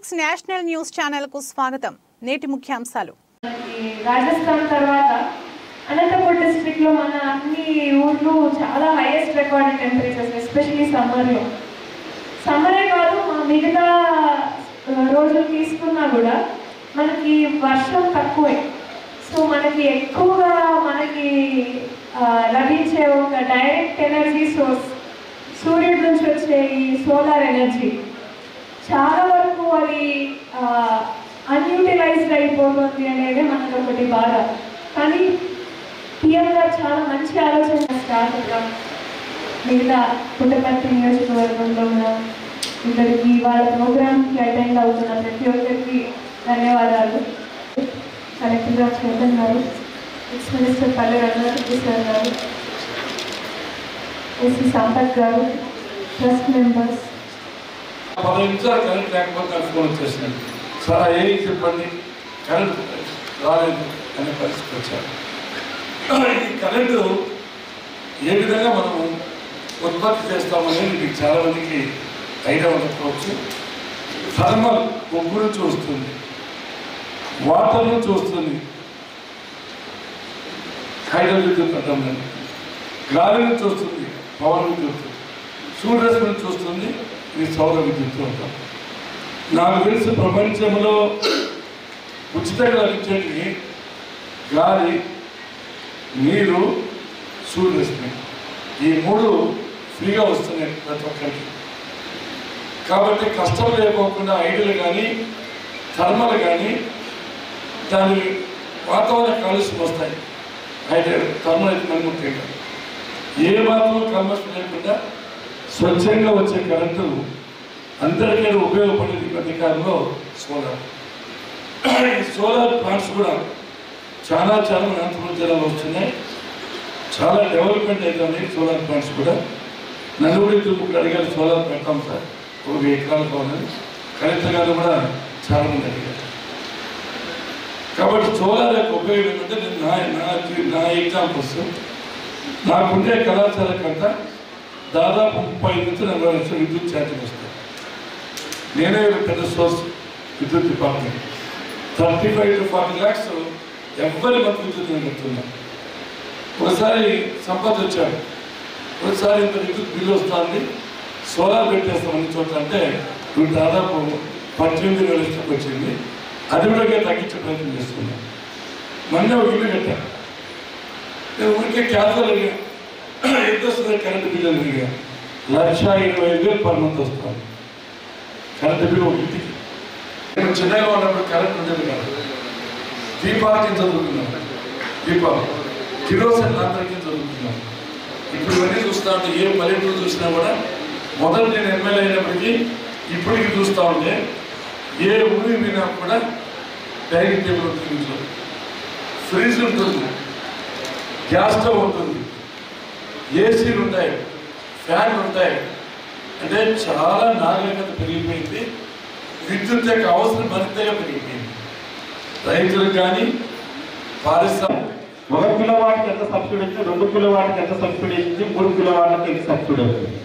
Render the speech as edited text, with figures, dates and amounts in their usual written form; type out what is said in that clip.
X national news channel కు స్వాగతం. నేటి ముఖ్యాంశాలు. రాజస్థాన్ తర్వాత అనంతపూర్ డిస్ట్రిక్ట్ లో మన అన్ని ఊర్లు చాలా హైయెస్ట్ రికార్డెడ్ టెంపరేచర్స్, ఎస్పెషల్లీ సమ్మర్లో. సమ్మరే కాదు, మిగతా రోజులు తీసుకున్నా కూడా మనకి వర్షం తక్కువే. సో మనకి ఎక్కువగా లభించే ఒక డైరెక్ట్ ఎనర్జీ సోర్స్ సూర్యుడి నుంచి వచ్చే ఈ సోలార్ ఎనర్జీ చాలా వరకు అది అన్యూటిలైజ్డ్ అయిపోతుంది అనేది మనకు ఒకటి బాధ. కానీ పిఎం గారు చాలా మంచి ఆలోచన స్టార్ట్ అవుతాం. మిగతా పుట్టపర్తి నియోజకవర్గంలో ఉన్న ఇక్కడికి వాళ్ళ ప్రోగ్రామ్కి అటెండ్ అవుతున్న ప్రతి ఒక్కరికి ధన్యవాదాలు. కలెక్టర్ గారు చైతన్ గారు, ఎక్స్ మినిస్టర్ పల్లె రంగారెడ్డి సార్ గారు, ఎస్సీ సంపత్ గారు, ట్రస్ట్ మెంబర్స్. 10 నిమిషాలు కరెంట్ లేకపోతే నాకు ఫోన్ వచ్చేసింది, సార్ ఏం చెప్పండి కరెంట్ రాలేదు అనే పరిస్థితి వచ్చారు. ఈ కరెంటు ఏ విధంగా మనము ఉత్పత్తి చేస్తామనేది మీకు చాలామందికి ఐడియా ఉండకపోవచ్చు. థర్మల్ బొగ్గు నుంచి వస్తుంది, వాటర్ నుంచి వస్తుంది, హైడ్రో విద్యుత్ అంటాం, గాలి నుంచి వస్తుంది పవర్ విద్యుత్, సూర్యరశ్మి నుంచి వస్తుంది ఇది సౌర విద్యుత్ అంటాం. నాకు తెలిసి ప్రపంచంలో ఉచితంగా లభించేటివి గాలి, నీరు, సూర్యరశ్మి, ఈ 3 ఫ్రీగా వస్తున్నాయి ప్రతి ఒక్కరికి. కాబట్టి కష్టం లేకోకుండా ఐడియలు కానీ థర్మల్ కానీ దాని వాతావరణ కాలుష్యం వస్తాయి. అయితే థర్మల్ అయితే మనకు ముఖ్యంగా ఏ మాత్రం కాలుష్యం లేకుండా స్వచ్ఛంగా వచ్చే కరెంటు అందరికీ ఉపయోగపడేది అధికారంలో సోలార్. ఈ సోలార్ ప్లాంట్స్ కూడా చాలా మన అనంతపురం జిల్లాలో వస్తున్నాయి. చాలా డెవలప్మెంట్ అవుతుంది సోలార్ ప్లాంట్స్ కూడా. నలుగురు 3 అడిగారు సోలార్ పెడతాం సార్, 1 ఎకరాలు కావాలని. కలెక్టర్ గారు కూడా చాలామంది అడిగారు. కాబట్టి సోలార్ యొక్క ఉపయోగం ఏంటంటే నా ఎగ్జాంపుల్స్ నాకుండే కళాశాలకంతా దాదాపు 30 నుంచి 40 లక్షల విద్యుత్ ఛార్జీలు వస్తాయి. నేనే పెద్ద సోర్స్ విద్యుత్ డిపార్ట్మెంట్. 35 to 40 lakhs ఎవరి మంత్ విద్యుత్ నేను చెప్తున్నా. ఒకసారి సంపత్ వచ్చాడు, ఒకసారి ఇంత విద్యుత్ బిల్లు వస్తుంది, సోలార్ పెట్టేస్తాం అన్ని చోట్ల అంటే ఇప్పుడు దాదాపు 18,000 లక్షలకు వచ్చింది. అది కూడా తగ్గించే ప్రయత్నం చేస్తున్నాను. మొన్న ఒక ఇల్లు కట్టాను, నేను ఊరికే క్యాన్సర్ అడిగా ఎంత వస్తుంది కరెంటు బిల్లు అడిగా. 1,25,000 పర్ మంత్ వస్తాను కరెంటు బిల్లు ఒక ఇంటికి. నేను చిన్నగా ఉన్నప్పుడు కరెంట్ ఉండేది కాదు. దీపావళికి చదువుకున్నాను, దీపావళి కిరోసిన్ లాంతరికి చదువుకున్నాను. ఇప్పుడు ఇవన్నీ చూస్తూ ఉంటే ఏ పల్లెటూరు చూసినా కూడా మొదటి నేను ఎమ్మెల్యే అయినప్పటికీ ఇప్పటికి చూస్తూ ఉంటే ఏ ఊరి మీద కూడా డైనింగ్ టేబుల్ ఉంటుంది, ఇంట్లో ఫ్రిడ్జ్ ఉంటుంది, గ్యాస్ స్టవ్ ఉంటుంది, ఏసీలు ఉంటాయి, ఫ్యాన్లు ఉంటాయి. అంటే చాలా నాగరికత పెరిగిపోయింది. విద్యుత్ యొక్క అవసరం మరింతగా పెరిగిపోయింది. రైతులకు కానీ పారిశ్రామిక 1 కిలోవాట్కి ఎంత సబ్సిడీ వచ్చింది, 2 కిలోవాట్కి ఎంత సబ్సిడీ వచ్చింది, 3 కిలోవాట్కి ఎంత సబ్సిడీ వచ్చింది.